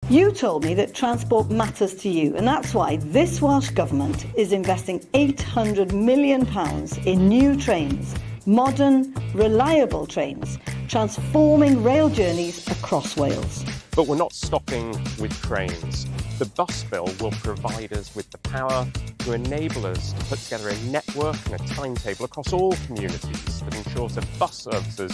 You told me that transport matters to you, and that's why this Welsh Government is investing £800 million in new trains, modern, reliable trains, transforming rail journeys across Wales. But we're not stopping with trains. The bus bill will provide us with the power to enable us to put together a network and a timetable across all communities that ensures that bus services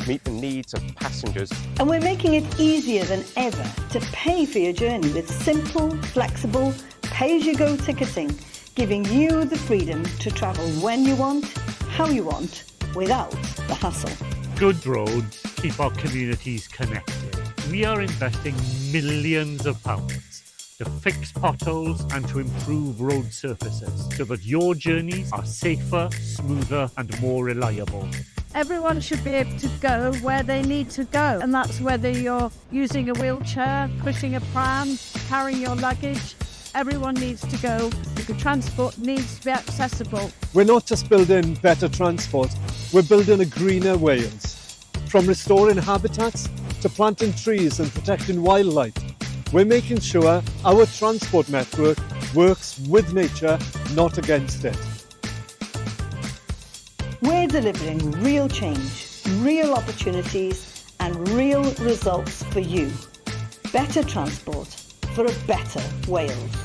meet the needs of passengers. And we're making it easier than ever to pay for your journey with simple, flexible, pay-as-you-go ticketing, giving you the freedom to travel when you want, how you want, without the hassle. Good roads keep our communities connected. We are investing millions of pounds to fix potholes and to improve road surfaces so that your journeys are safer, smoother and more reliable. Everyone should be able to go where they need to go, and that's whether you're using a wheelchair, pushing a pram, carrying your luggage. Everyone needs to go. The transport needs to be accessible. We're not just building better transport, we're building a greener Wales. From restoring habitats to planting trees and protecting wildlife, we're making sure our transport network works with nature, not against it. We're delivering real change, real opportunities and real results for you. Better transport for a better Wales.